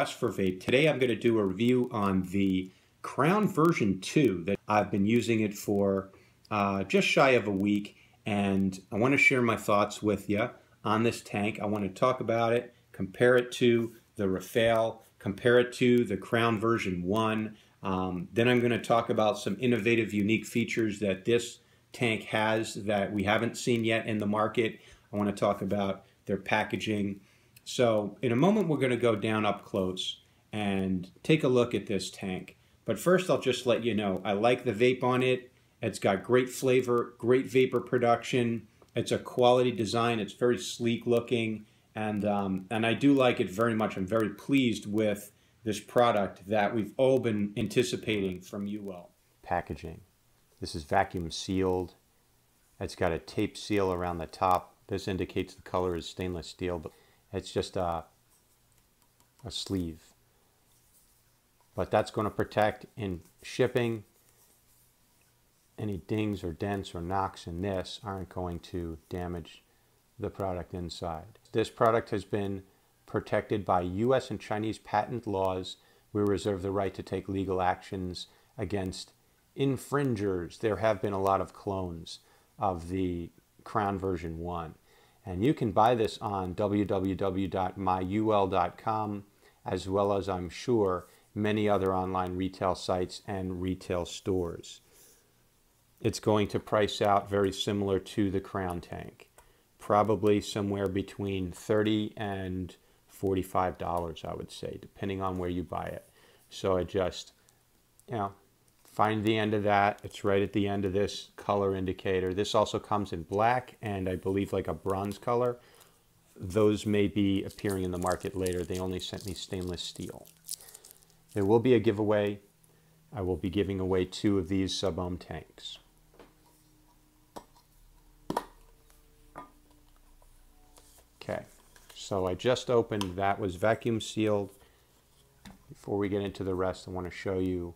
Quest for Vape. Today I'm going to do a review on the Crown version 2 that I've been using it for just shy of a week, and I want to share my thoughts with you on this tank. I want to talk about it, compare it to the Rafale, compare it to the Crown version 1. Then I'm going to talk about some innovative, unique features that this tank has that we haven't seen yet in the market. I want to talk about their packaging. So in a moment we're going to go down up close and take a look at this tank. But first I'll just let you know, I like the vape on it. It's got great flavor, great vapor production. It's a quality design. It's very sleek looking, and I do like it very much. I'm very pleased with this product that we've all been anticipating from Uwell. Packaging. This is vacuum sealed. It's got a tape seal around the top. This indicates the color is stainless steel, but it's just a sleeve. But that's going to protect in shipping. Any dings or dents or knocks in this aren't going to damage the product inside. This product has been protected by US and Chinese patent laws. We reserve the right to take legal actions against infringers. There have been a lot of clones of the Crown version 1. And you can buy this on www.myuwell.com, as well as, I'm sure, many other online retail sites and retail stores. It's going to price out very similar to the Crown tank, probably somewhere between $30 and $45, I would say, depending on where you buy it. So I just, find the end of that. It's right at the end of this color indicator. This also comes in black and I believe like a bronze color. Those may be appearing in the market later. They only sent me stainless steel. There will be a giveaway. I will be giving away 2 of these Subohm tanks. Okay, so I just opened, that was vacuum sealed. Before we get into the rest, I want to show you,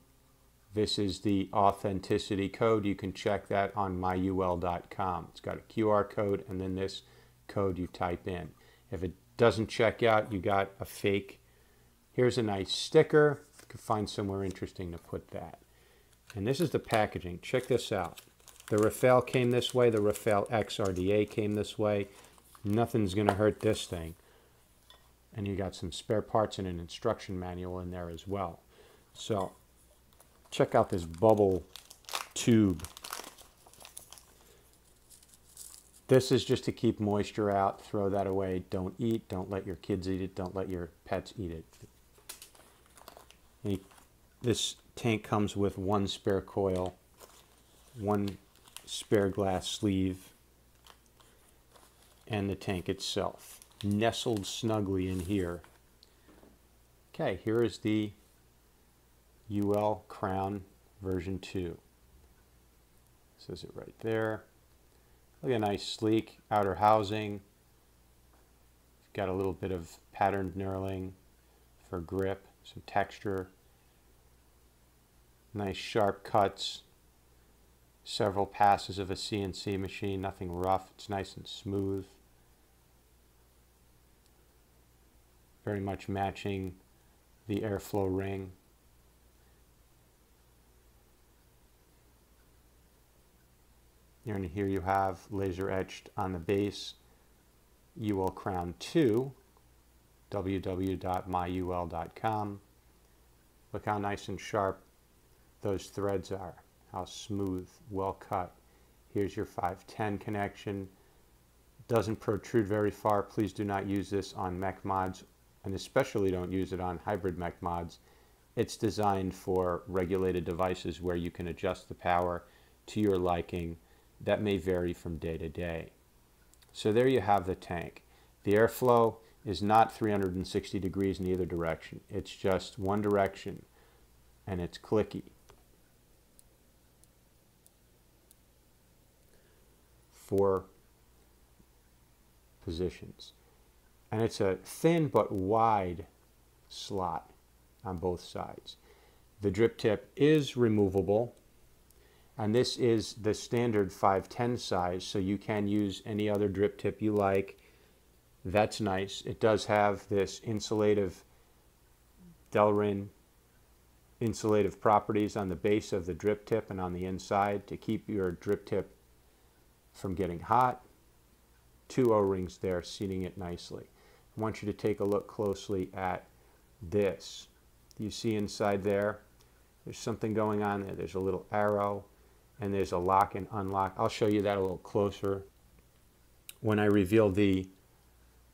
this is the authenticity code. You can check that on myuwell.com. It's got a QR code and then this code you type in. If it doesn't check out, you got a fake. Here's a nice sticker. You can find somewhere interesting to put that. And this is the packaging. Check this out. The Rafale came this way. The Rafale X RDA came this way. Nothing's going to hurt this thing. And you got some spare parts and an instruction manual in there as well. So check out this bubble tube. This is just to keep moisture out. Throw that away. Don't eat. Don't let your kids eat it. Don't let your pets eat it. This tank comes with 1 spare coil, 1 spare glass sleeve, and the tank itself nestled snugly in here. Okay, here is the Uwell Crown version 2. Says it right there. Look at a nice sleek outer housing. Got a little bit of patterned knurling for grip, some texture. Nice sharp cuts. Several passes of a CNC machine, nothing rough. It's nice and smooth. Very much matching the airflow ring. And here you have laser etched on the base Uwell Crown 2, www.myuwell.com. Look how nice and sharp those threads are, how smooth, well cut. Here's your 510 connection. Doesn't protrude very far. Please do not use this on mech mods, and especially don't use it on hybrid mech mods. It's designed for regulated devices where you can adjust the power to your liking. That may vary from day to day. So there you have the tank. The airflow is not 360 degrees in either direction. It's just one direction, and it's clicky. 4 positions. And it's a thin but wide slot on both sides. The drip tip is removable. And this is the standard 510 size, so you can use any other drip tip you like. That's nice. It does have this insulative Delrin insulative properties on the base of the drip tip and on the inside to keep your drip tip from getting hot. 2 O-rings there seating it nicely. I want you to take a look closely at this. Do you see inside there? There's something going on there. There's a little arrow and there's a lock and unlock. I'll show you that a little closer when I reveal the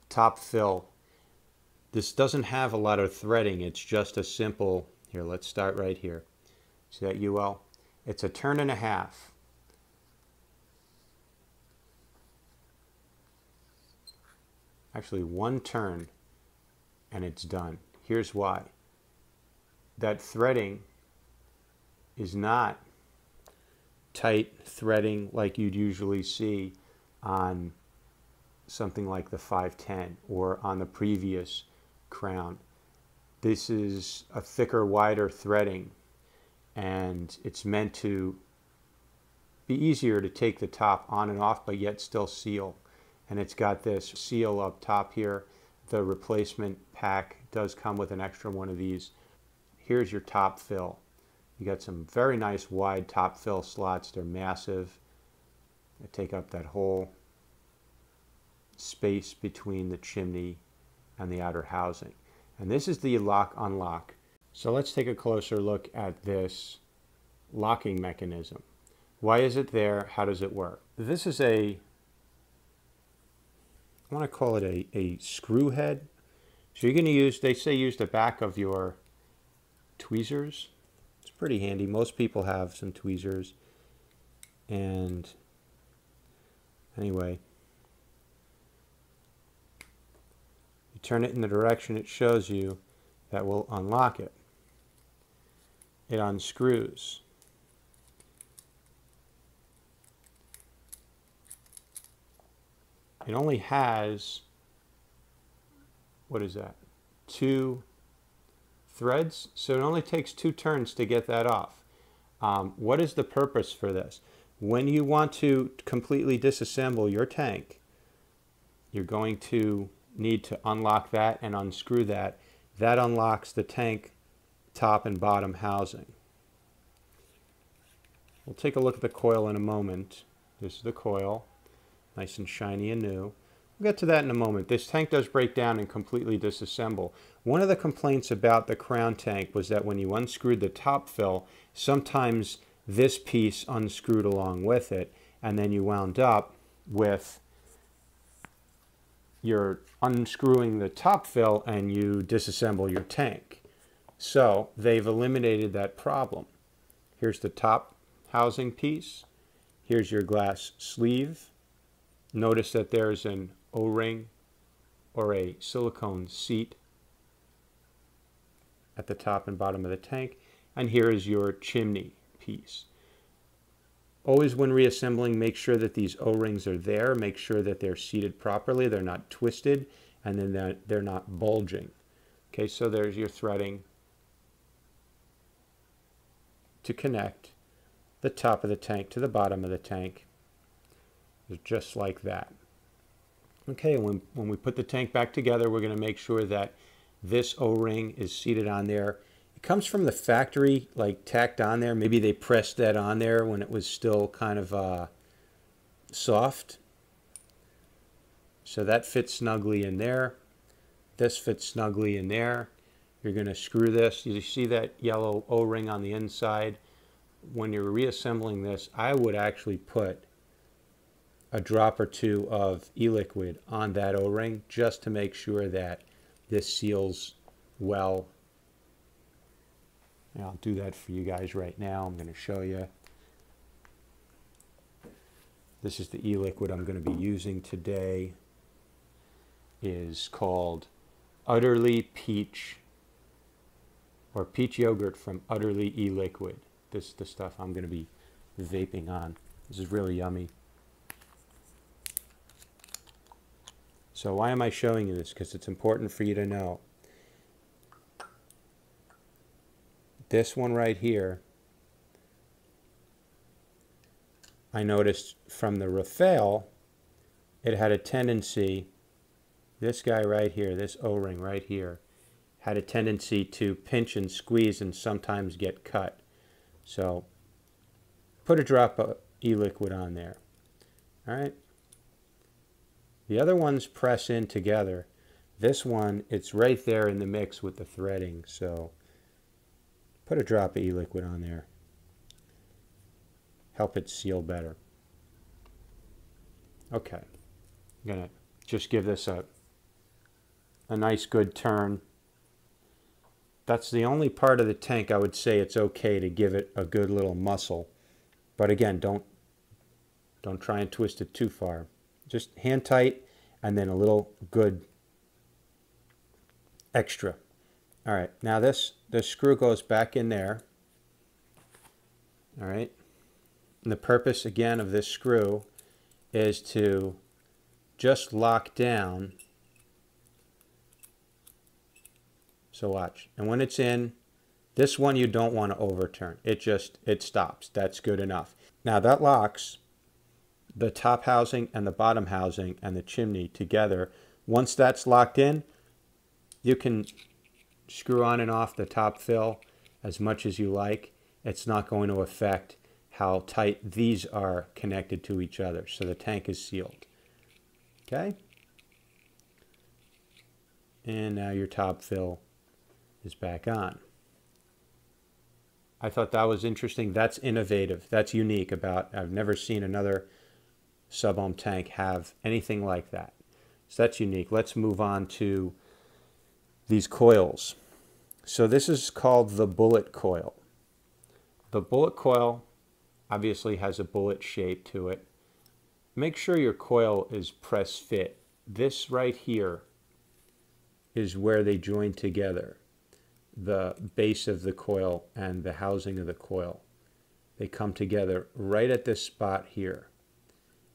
top fill. This doesn't have a lot of threading. It's just a simple, here, let's start right here. See that, Uwell? It's a 1.5 turns. Actually, 1 turn and it's done. Here's why. That threading is not tight threading like you'd usually see on something like the 510 or on the previous Crown. This is a thicker, wider threading, and it's meant to be easier to take the top on and off, but yet still seal. And it's got this seal up top here. The replacement pack does come with an extra one of these. Here's your top fill. You got some very nice wide top fill slots. They're massive. They take up that whole space between the chimney and the outer housing. And this is the lock unlock. So let's take a closer look at this locking mechanism. Why is it there? How does it work? This is I want to call it a screw head. So you're going to use, they say use the back of your tweezers. It's pretty handy. Most people have some tweezers. And anyway, you turn it in the direction it shows you, that will unlock it. It unscrews. It only has, what is that, 2 threads, so it only takes 2 turns to get that off. What is the purpose for this? When you want to completely disassemble your tank, you're going to need to unlock that and unscrew that. That unlocks the tank top and bottom housing. We'll take a look at the coil in a moment. This is the coil, nice and shiny and new. We'll get to that in a moment. This tank does break down and completely disassemble. One of the complaints about the Crown tank was that when you unscrewed the top fill, sometimes this piece unscrewed along with it, and then you wound up with you're unscrewing the top fill and you disassemble your tank. So they've eliminated that problem. Here's the top housing piece. Here's your glass sleeve. Notice that there's an O-ring or a silicone seat at the top and bottom of the tank. And here is your chimney piece. Always when reassembling, make sure that these O-rings are there. Make sure that they're seated properly, they're not twisted, and then they're not bulging. Okay, so there's your threading to connect the top of the tank to the bottom of the tank. Just like that. Okay, when we put the tank back together, we're going to make sure that this O-ring is seated on there. It comes from the factory, like tacked on there. Maybe they pressed that on there when it was still kind of soft. So that fits snugly in there. This fits snugly in there. You're going to screw this. You see that yellow O-ring on the inside? When you're reassembling this, I would actually put a drop or 2 of Eliquid on that O-ring just to make sure that this seals well. And I'll do that for you guys right now. I'm going to show you. This is the Eliquid I'm going to be using today. Is called Utterly Peach, or peach yogurt from Utterly Eliquid. This is the stuff I'm going to be vaping on. This is really yummy. So why am I showing you this? Because it's important for you to know. This one right here, I noticed from the refill, it had a tendency, this guy right here, this O-ring right here, had a tendency to pinch and squeeze and sometimes get cut. So put a drop of e-liquid on there. All right. The other ones press in together. This one, it's right there in the mix with the threading. So put a drop of e-liquid on there. Help it seal better. Okay. I'm going to just give this a nice good turn. That's the only part of the tank I would say it's okay to give it a good little muscle. But again, don't try and twist it too far. Just hand tight and then a little good extra. All right, now this screw goes back in there. All right. And the purpose again of this screw is to just lock down. So watch. And when it's in, this one you don't want to overturn. It stops. That's good enough. Now that locks the top housing and the bottom housing and the chimney together. Once that's locked in, you can screw on and off the top fill as much as you like. It's not going to affect how tight these are connected to each other. So the tank is sealed. Okay? And now your top fill is back on. I thought that was interesting. That's innovative. That's unique about, I've never seen another Subohm tank have anything like that. So that's unique. Let's move on to these coils. So this is called the bullet coil. The bullet coil obviously has a bullet shape to it. Make sure your coil is press fit. This right here is where they join together. The base of the coil and the housing of the coil. They come together right at this spot here.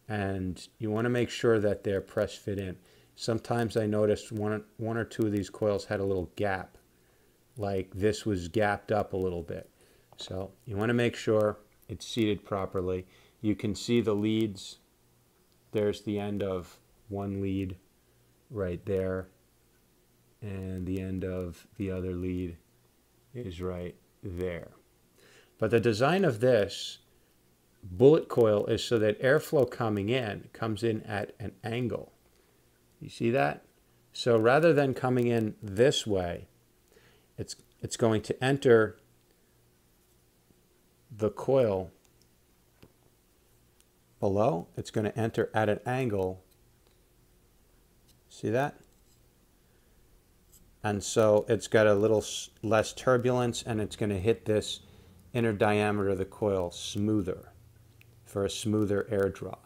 And you want to make sure that they're press fit in. Sometimes I noticed one or two of these coils had a little gap. Like this was gapped up a little bit. So you want to make sure it's seated properly. You can see the leads. There's the end of one lead right there. And the end of the other lead is right there. But the design of this bullet coil is so that airflow coming in comes in at an angle. You see that? So rather than coming in this way, it's going to enter the coil below. It's going to enter at an angle. See that? And so it's got a little less turbulence, and it's going to hit this inner diameter of the coil smoother for a smoother air draw.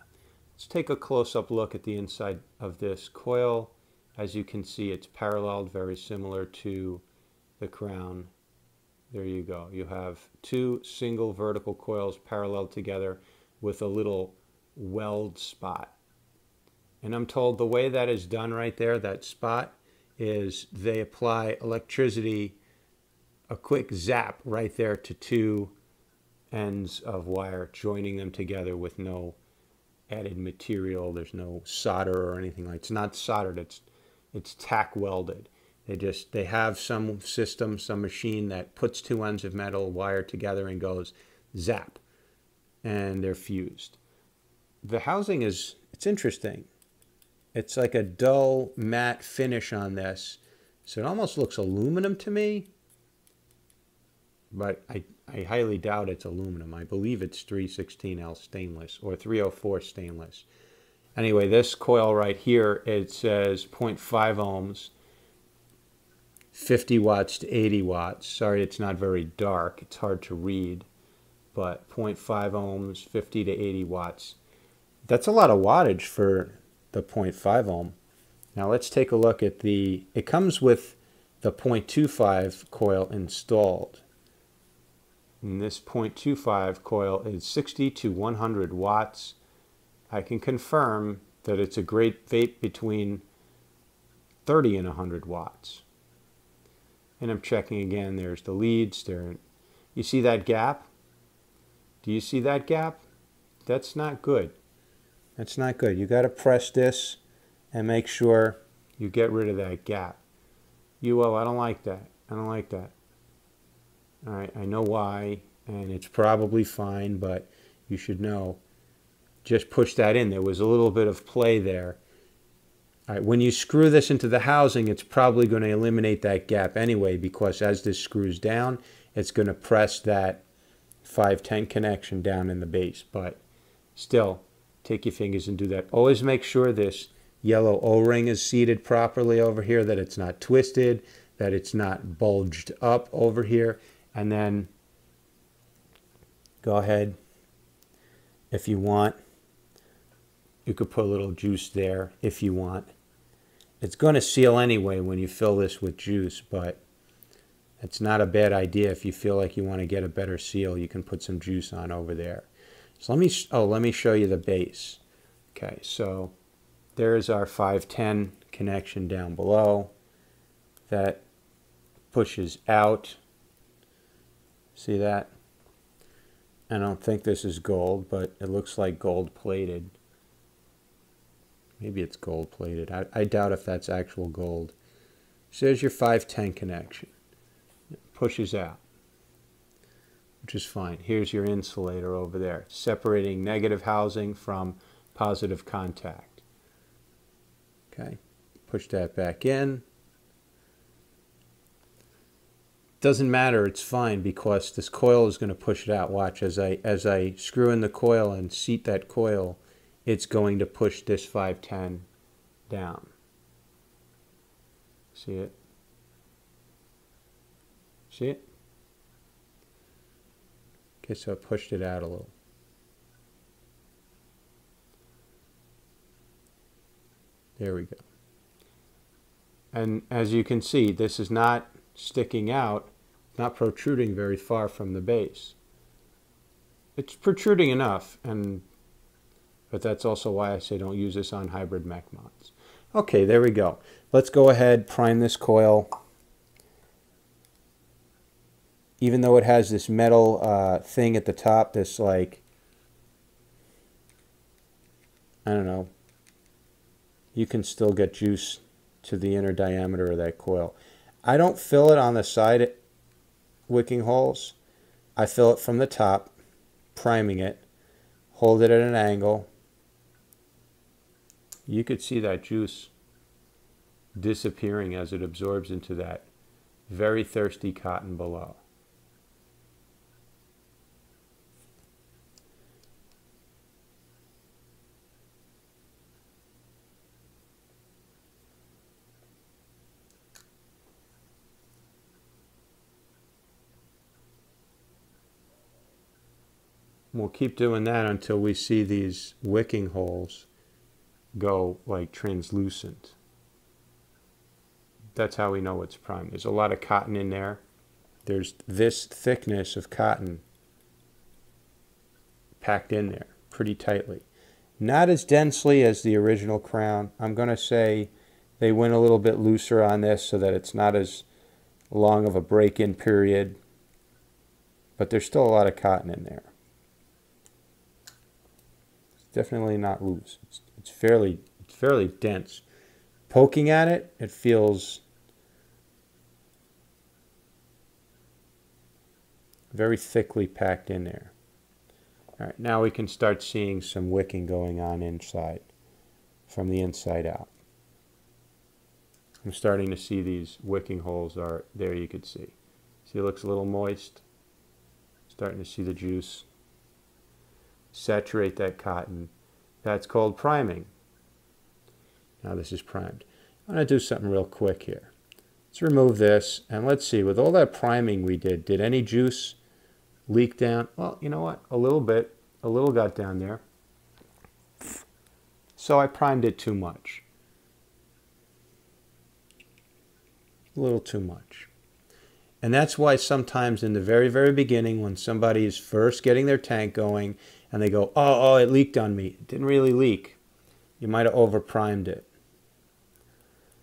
Let's take a close-up look at the inside of this coil. As you can see, it's paralleled, very similar to the crown. There you go. You have two single vertical coils paralleled together with a little weld spot. And I'm told the way that is done right there, that spot, is they apply electricity, a quick zap right there to two ends of wire, joining them together with no added material. There's no solder or anything like. It's not soldered. It's tack welded. They have some system, some machine that puts two ends of metal wire together and goes zap, and they're fused. The housing it's interesting. It's like a dull matte finish on this. So it almost looks aluminum to me. But I highly doubt it's aluminum. I believe it's 316L stainless or 304 stainless. Anyway, this coil right here, it says 0.5 ohms, 50 watts to 80 watts. Sorry, it's not very dark. It's hard to read. But 0.5 ohms, 50 to 80 watts. That's a lot of wattage for the 0.5 ohm. Now let's take a look at it comes with the 0.25 coil installed. And this 0.25 coil is 60 to 100 watts. I can confirm that it's a great vape between 30 and 100 watts. And I'm checking again, there's the leads. You see that gap? Do you see that gap? That's not good. That's not good. You got to press this and make sure you get rid of that gap. Uwell, I don't like that. I don't like that. All right, I know why, and it's probably fine, but you should know. Just push that in. There was a little bit of play there. All right, when you screw this into the housing, it's probably going to eliminate that gap anyway, because as this screws down, it's going to press that 510 connection down in the base. But still, take your fingers and do that. Always make sure this yellow O-ring is seated properly over here, that it's not twisted, that it's not bulged up over here. And then go ahead, if you want, you could put a little juice there if you want. It's going to seal anyway when you fill this with juice, but it's not a bad idea. If you feel like you want to get a better seal, you can put some juice on over there. So let me show you the base. Okay, so there's our 510 connection down below. That pushes out. See that? I don't think this is gold, but it looks like gold plated. Maybe it's gold plated. I doubt if that's actual gold. So there's your 510 connection. It pushes out, which is fine. Here's your insulator over there, separating negative housing from positive contact. Okay, push that back in. Doesn't matter, it's fine, because this coil is going to push it out. Watch, as I screw in the coil and seat that coil, it's going to push this 510 down. See it? See it? Okay, so I pushed it out a little. There we go. And as you can see, this is not sticking out, not protruding very far from the base. It's protruding enough, but that's also why I say don't use this on hybrid mech mods. Okay, there we go. Let's go ahead, prime this coil. Even though it has this metal thing at the top, this like, I don't know, you can still get juice to the inner diameter of that coil. I don't fill it on the side wicking holes. I fill it from the top, priming it, hold it at an angle. You could see that juice disappearing as it absorbs into that very thirsty cotton below. We'll keep doing that until we see these wicking holes go like translucent. That's how we know it's primed. There's a lot of cotton in there. There's this thickness of cotton packed in there pretty tightly. Not as densely as the original crown. I'm going to say they went a little bit looser on this so that it's not as long of a break-in period. But there's still a lot of cotton in there. Definitely not loose. It's fairly dense. Poking at it, it feels very thickly packed in there. All right, now we can start seeing some wicking going on inside, from the inside out. I'm starting to see these wicking holes are there. You could see. See, it looks a little moist. Starting to see the juice saturate that cotton. That's called priming. Now this is primed. I'm going to do something real quick here. Let's remove this, and let's see, with all that priming we did any juice leak down? Well, you know what? A little bit. A little got down there. So I primed it too much. A little too much. And that's why sometimes in the very, very beginning, when somebody is first getting their tank going, and they go, oh, it leaked on me. It didn't really leak. You might have over-primed it.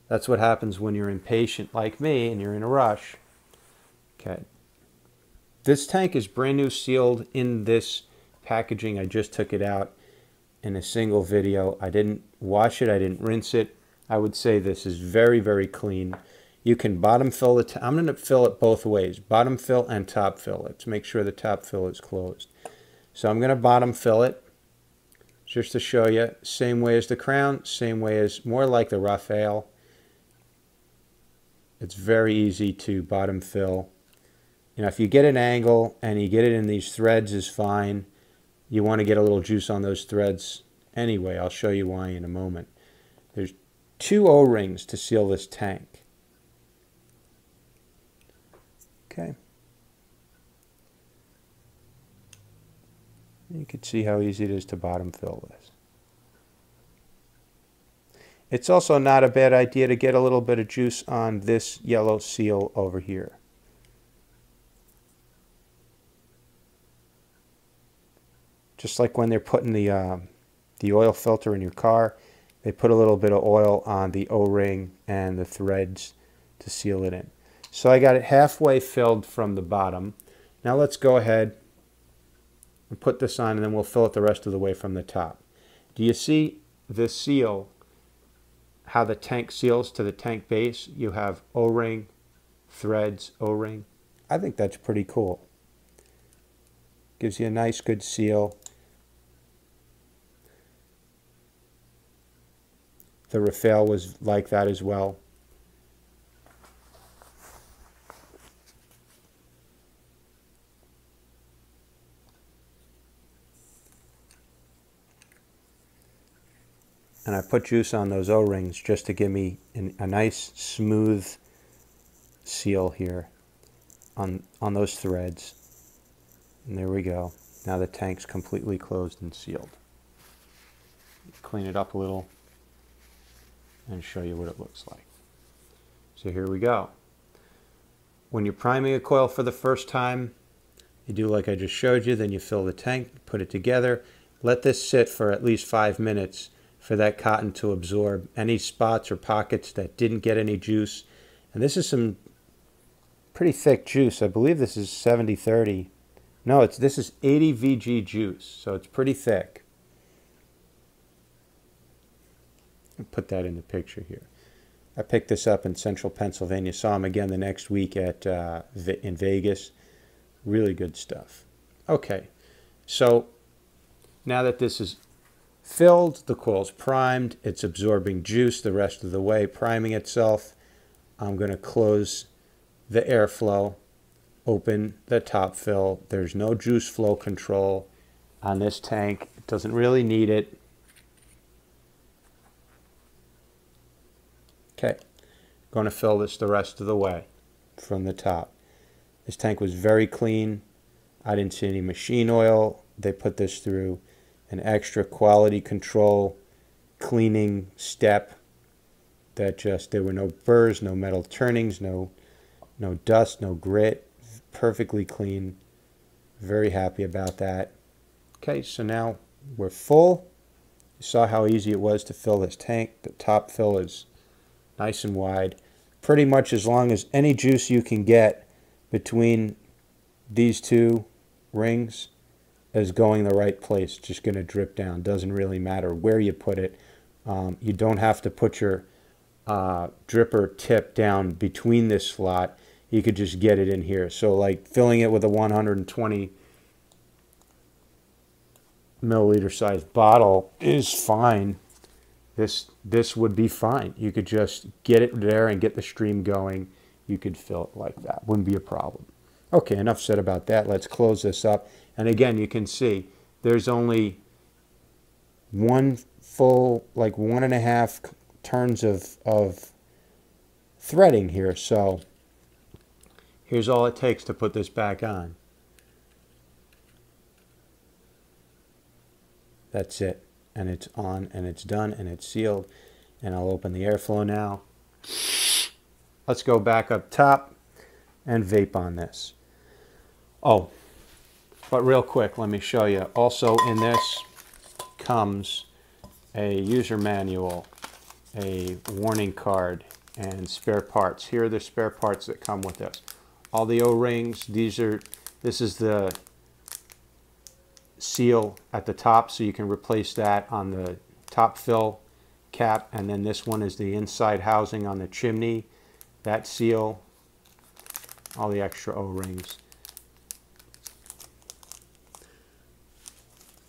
That's what happens when you're impatient like me and you're in a rush. Okay. This tank is brand new sealed in this packaging. I just took it out in a single video. I didn't wash it. I didn't rinse it. I would say this is very, very clean. You can bottom fill the I'm going to fill it both ways, bottom fill and top fill it to make sure the top fill is closed. So I'm going to bottom fill it just to show you, same way as the Crown, same way as, more like the Raphael. It's very easy to bottom fill. You know, if you get an angle and you get it in these threads is fine. You want to get a little juice on those threads anyway. I'll show you why in a moment. There's 2 O-rings to seal this tank. Okay. You can see how easy it is to bottom fill this. It's also not a bad idea to get a little bit of juice on this yellow seal over here. Just like when they're putting the oil filter in your car, they put a little bit of oil on the O-ring and the threads to seal it in. So I got it halfway filled from the bottom. Now let's go ahead and put this on, and then we'll fill it the rest of the way from the top. Do you see the seal, how the tank seals to the tank base? You have O-ring, threads, O-ring. I think that's pretty cool. Gives you a nice good seal. The Raphael was like that as well. And I put juice on those O-rings just to give me a nice smooth seal here on those threads. And there we go. Now the tank's completely closed and sealed. Clean it up a little and show you what it looks like. So here we go. When you're priming a coil for the first time, you do like I just showed you, then you fill the tank, put it together, let this sit for at least 5 minutes for that cotton to absorb any spots or pockets that didn't get any juice. And this is some pretty thick juice. I believe this is 70-30. No, this is 80 VG juice, so it's pretty thick. I'll put that in the picture here. I picked this up in central Pennsylvania. Saw him again the next week at in Vegas. Really good stuff. Okay, so now that this is filled, the coil's primed, it's absorbing juice the rest of the way, priming itself. I'm going to close the airflow, open the top fill. There's no juice flow control on this tank. It doesn't really need it. Okay, going to fill this the rest of the way from the top. This tank was very clean. I didn't see any machine oil. They put this through an extra quality control cleaning step that there were no burrs, no metal turnings, no dust, no grit. Perfectly clean. Very happy about that. Okay, so now we're full. You saw how easy it was to fill this tank. The top fill is nice and wide. Pretty much as long as any juice you can get between these 2 rings is going the right place. It's just going to drip down. Doesn't really matter where you put it. You don't have to put your dripper tip down between this slot. You could just get it in here. So like filling it with a 120 milliliter size bottle is fine. This would be fine. You could just get it there and get the stream going. You could fill it like that. Wouldn't be a problem. Okay, enough said about that. Let's close this up. And again, you can see there's only one full, like 1.5 turns of threading here. So here's all it takes to put this back on. That's it. And it's on, and it's done, and it's sealed. And I'll open the airflow now. Let's go back up top and vape on this. Oh, but real quick, let me show you. Also in this comes a user manual, a warning card, and spare parts. Here are the spare parts that come with this. All the O-rings, this is the seal at the top, so you can replace that on the top fill cap, and then this one is the inside housing on the chimney. that seal, all the extra O-rings.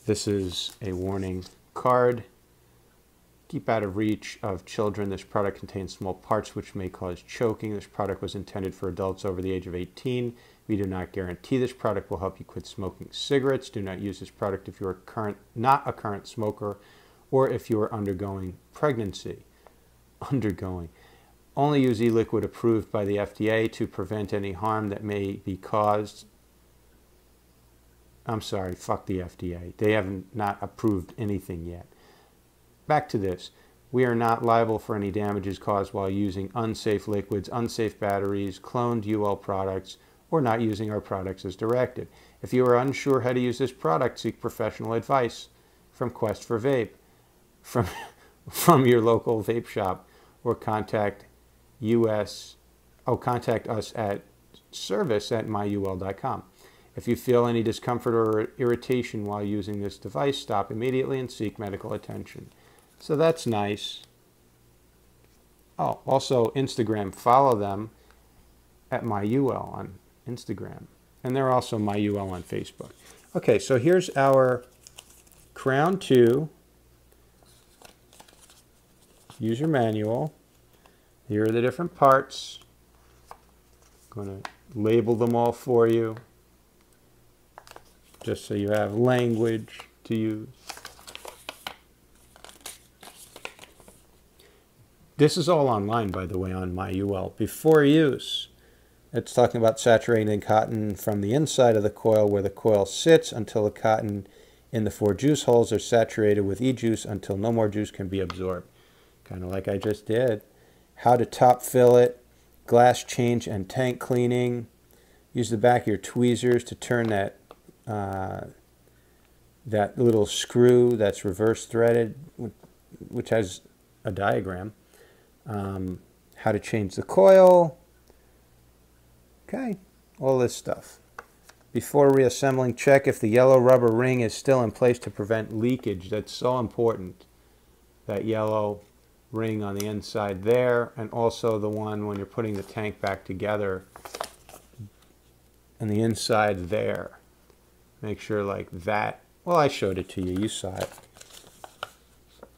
This is a warning card. Keep out of reach of children. This product contains small parts which may cause choking. This product was intended for adults over the age of 18. We do not guarantee this product will help you quit smoking cigarettes. Do not use this product if you are not a current smoker or if you are undergoing pregnancy. Only use Eliquid approved by the FDA to prevent any harm that may be caused. I'm sorry, fuck the FDA. They haven't not approved anything yet. Back to this. We are not liable for any damages caused while using unsafe liquids, unsafe batteries, cloned Uwell products, or not using our products as directed. If you are unsure how to use this product, seek professional advice from Quest for Vape, from your local vape shop, or contact us at service@myuwell.com. If you feel any discomfort or irritation while using this device, stop immediately and seek medical attention. So that's nice. Oh, also Instagram. Follow them at MyUwell on Instagram. And they're also MyUwell on Facebook. Okay, so here's our Crown 2 user manual. Here are the different parts. I'm going to label them all for you, just so you have language to use. This is all online, by the way, on MyUwell. Before use, it's talking about saturating cotton from the inside of the coil where the coil sits until the cotton in the 4 juice holes are saturated with e-juice until no more juice can be absorbed. Kind of like I just did. How to top fill it, glass change and tank cleaning. Use the back of your tweezers to turn that that little screw that's reverse threaded, which has a diagram. How to change the coil. Okay, all this stuff. Before reassembling, check if the yellow rubber ring is still in place to prevent leakage. That's so important. That yellow ring on the inside there, and also the one when you're putting the tank back together and the inside there. Make sure like that. Well, I showed it to you. You saw it.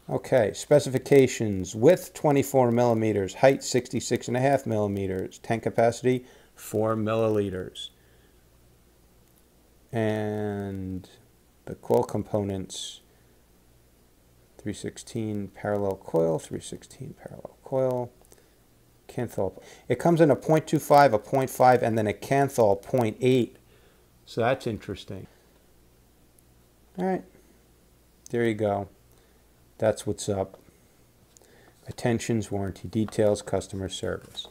Okay, specifications: width 24 millimeters, height 66.5 millimeters, tank capacity 4 milliliters. And the coil components: 316 parallel coil, 316 parallel coil, Canthal. It comes in a 0.25, a 0.5, and then a Canthal 0.8. So that's interesting. All right, there you go. That's what's up. Attentions, warranty details, customer service.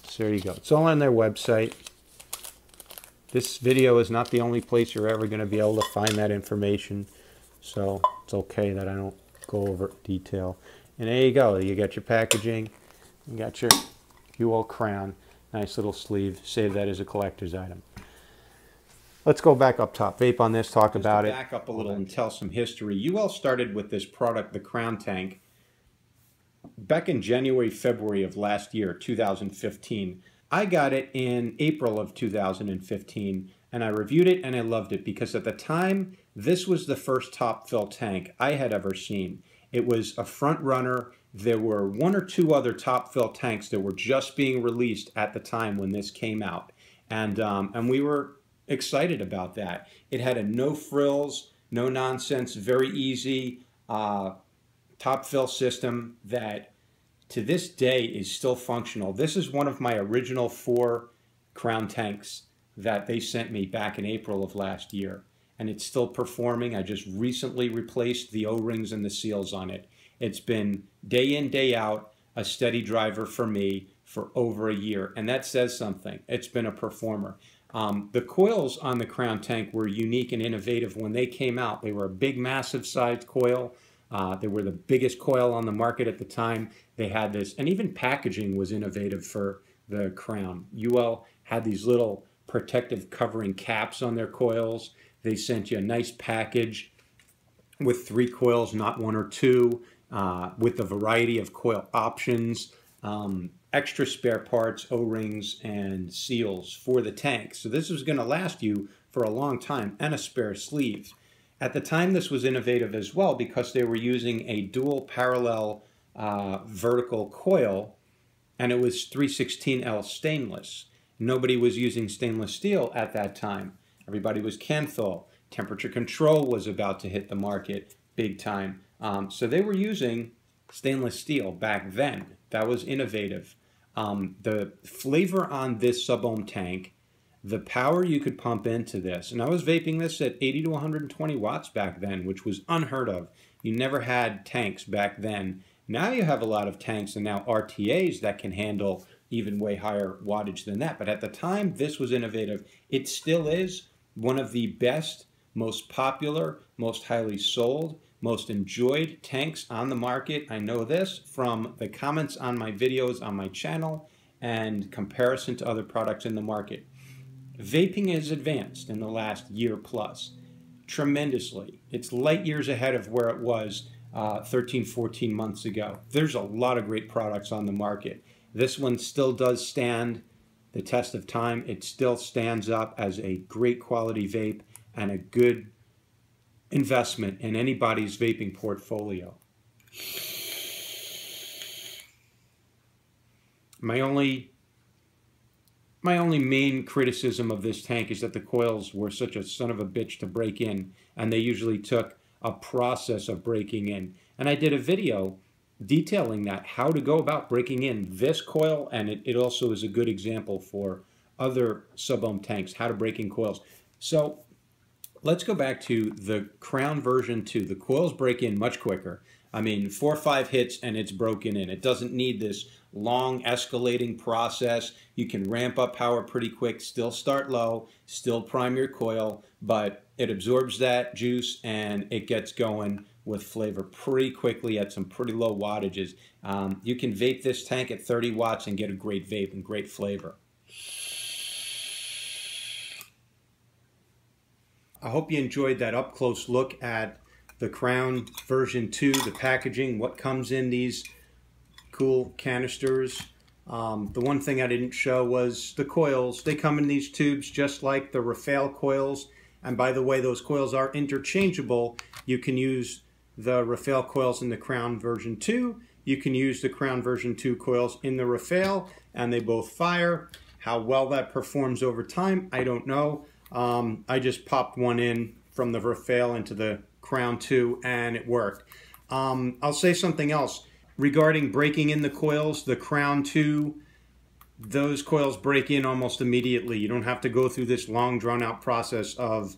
So there you go. It's all on their website. This video is not the only place you're ever going to be able to find that information. So it's okay that I don't go over detail. And there you go. You got your packaging. You got your Uwell Crown. Nice little sleeve. Save that as a collector's item. Let's go back up top. Vape on this, talk about it. Back up a little and tell some history. Uwell started with this product, the Crown Tank, back in January, February of last year, 2015. I got it in April of 2015, and I reviewed it and I loved it because at the time, this was the first top fill tank I had ever seen. It was a front runner. There were 1 or 2 other top fill tanks that were just being released at the time when this came out. And we were excited about that. It had a no frills, no nonsense, very easy top fill system that to this day is still functional. This is one of my original 4 Crown tanks that they sent me back in April of last year. And it's still performing. I just recently replaced the O-rings and the seals on it. It's been day in, day out, a steady driver for me for over a year. And that says something. It's been a performer. The coils on the Crown tank were unique and innovative when they came out. They were a big, massive sized coil. They were the biggest coil on the market at the time. They had this, and even packaging was innovative for the Crown. Uwell had these little protective covering caps on their coils. They sent you a nice package with 3 coils, not 1 or 2, with a variety of coil options. extra spare parts, O-rings, and seals for the tank. So this was going to last you for a long time, and a spare sleeve. At the time, this was innovative as well because they were using a dual parallel vertical coil, and it was 316L stainless. Nobody was using stainless steel at that time. Everybody was Kanthal. Temperature control was about to hit the market big time. So they were using stainless steel back then. That was innovative. The flavor on this Subohm tank, the power you could pump into this, and I was vaping this at 80 to 120 watts back then, which was unheard of. You never had tanks back then. Now you have a lot of tanks and now RTAs that can handle even way higher wattage than that. But at the time, this was innovative. It still is one of the best, most popular, most highly sold, most enjoyed tanks on the market. I know this from the comments on my videos on my channel and comparison to other products in the market. Vaping is advanced in the last year plus tremendously. It's light years ahead of where it was 13, 14 months ago. There's a lot of great products on the market. This one still does stand the test of time. It still stands up as a great quality vape and a good investment in anybody's vaping portfolio. My only main criticism of this tank is that the coils were such a son of a bitch to break in, and they usually took a process of breaking in. And I did a video detailing that, how to go about breaking in this coil, and it also is a good example for other Subohm tanks, how to break in coils. So let's go back to the Crown version 2. The coils break in much quicker. I mean, 4 or 5 hits and it's broken in. It doesn't need this long escalating process. You can ramp up power pretty quick, still start low, still prime your coil, but it absorbs that juice and it gets going with flavor pretty quickly at some pretty low wattages. You can vape this tank at 30 watts and get a great vape and great flavor. I hope you enjoyed that up-close look at the Crown version 2, the packaging, what comes in these cool canisters. The one thing I didn't show was the coils. They come in these tubes just like the Rafael coils. And by the way, those coils are interchangeable. You can use the Rafael coils in the Crown version 2. You can use the Crown version 2 coils in the Rafael, and they both fire. How well that performs over time, I don't know. I just popped one in from the Rafael into the Crown 2 and it worked. I'll say something else regarding breaking in the coils. The Crown 2, those coils break in almost immediately. You don't have to go through this long drawn out process of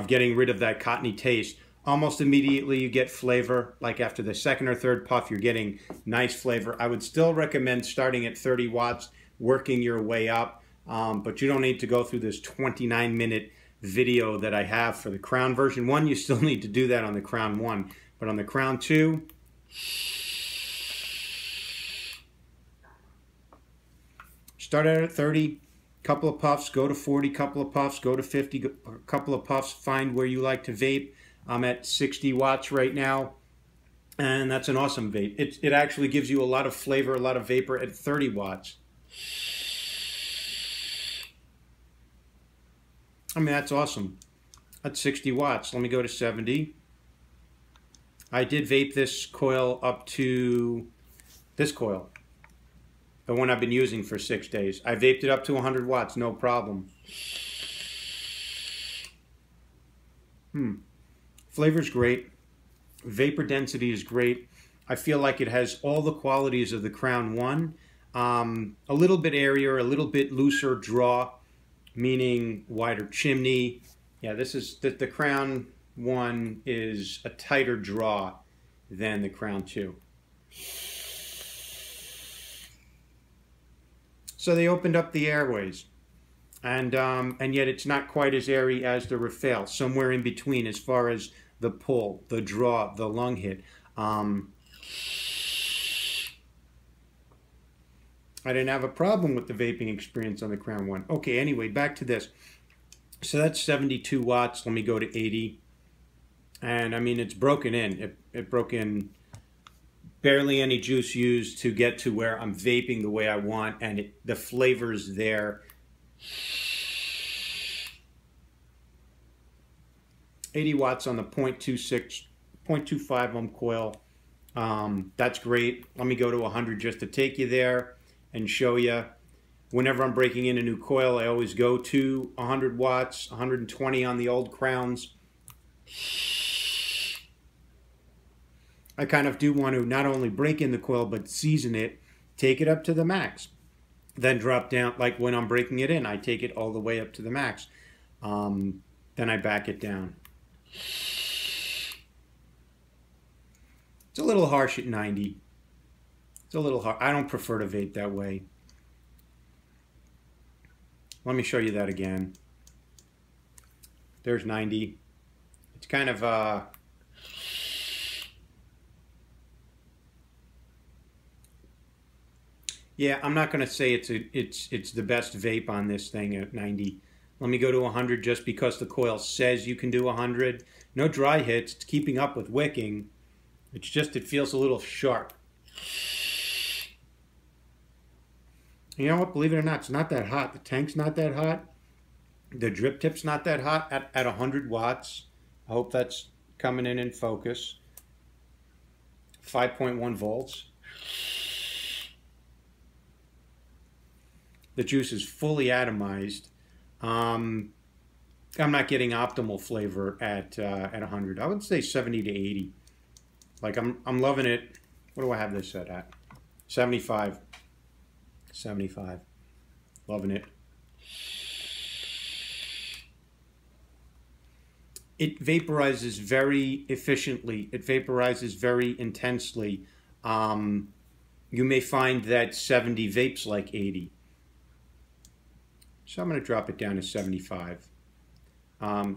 getting rid of that cottony taste. Almost immediately you get flavor. Like after the second or third puff, you're getting nice flavor. I would still recommend starting at 30 watts, working your way up. But you don't need to go through this 29-minute video that I have for the Crown version 1. You still need to do that on the Crown 1. But on the Crown 2, start out at 30, couple of puffs, go to 40, couple of puffs, go to 50, couple of puffs, find where you like to vape. I'm at 60 watts right now, and that's an awesome vape. It actually gives you a lot of flavor, a lot of vapor at 30 watts. I mean, that's awesome. That's 60 watts. Let me go to 70. I did vape this coil up to this coil, the one I've been using for 6 days. I vaped it up to 100 watts, no problem. Flavor's great. Vapor density is great. I feel like it has all the qualities of the Crown 1. A little bit airier, a little bit looser draw, meaning wider chimney. Yeah, this is the Crown 1 is a tighter draw than the Crown 2. So they opened up the airways, and yet it's not quite as airy as the Rafael. Somewhere in between as far as the pull, the draw, the lung hit. I didn't have a problem with the vaping experience on the Crown 1. Okay, anyway, back to this. So that's 72 watts. Let me go to 80. And I mean, it's broken in. It broke in barely any juice used to get to where I'm vaping the way I want, and the flavor's there. 80 watts on the 0.26, 0.25 ohm coil. That's great. Let me go to 100 just to take you there and show you. Whenever I'm breaking in a new coil, I always go to 100 watts, 120 on the old crowns. I kind of do want to not only break in the coil, but season it, take it up to the max, then drop down. Like when I'm breaking it in, I take it all the way up to the max. Then I back it down. It's a little harsh at 90. It's a little hard. I don't prefer to vape that way. Let me show you that again. There's 90. It's kind of yeah, I'm not going to say it's the best vape on this thing at 90. Let me go to 100 just because the coil says you can do 100. No dry hits. It's keeping up with wicking. It's just it feels a little sharp. You know what? Believe it or not, it's not that hot. The tank's not that hot. The drip tip's not that hot at 100 watts. I hope that's coming in focus. 5.1 volts. The juice is fully atomized. I'm not getting optimal flavor at 100. I would say 70 to 80. Like I'm loving it. What do I have this set at? 75. 75. Loving it. It vaporizes very efficiently. It vaporizes very intensely. You may find that 70 vapes like 80. So I'm going to drop it down to 75.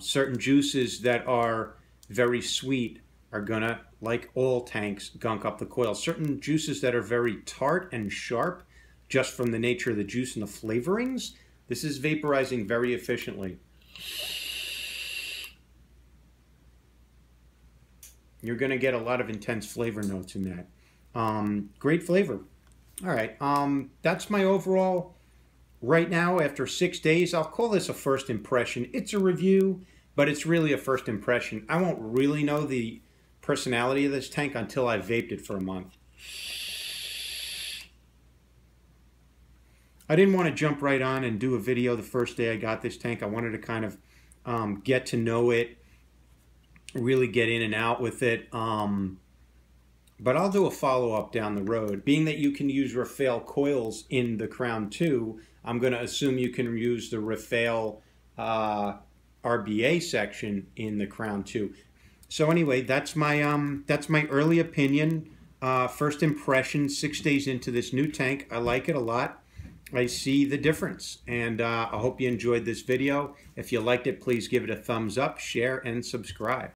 Certain juices that are very sweet are going to, like all tanks, gunk up the coil. Certain juices that are very tart and sharp, just from the nature of the juice and the flavorings, this is vaporizing very efficiently. You're going to get a lot of intense flavor notes in that. Great flavor. All right, that's my overall. Right now, after 6 days, I'll call this a first impression. It's a review, but it's really a first impression. I won't really know the personality of this tank until I've vaped it for a month. I didn't want to jump right on and do a video the first day I got this tank. I wanted to kind of get to know it, really get in and out with it. But I'll do a follow-up down the road. Being that you can use Rafael coils in the Crown 2, I'm going to assume you can use the Rafael RBA section in the Crown 2. So anyway, that's my early opinion, first impression 6 days into this new tank. I like it a lot. I see the difference, and I hope you enjoyed this video. If you liked it, please give it a thumbs up, share, and subscribe.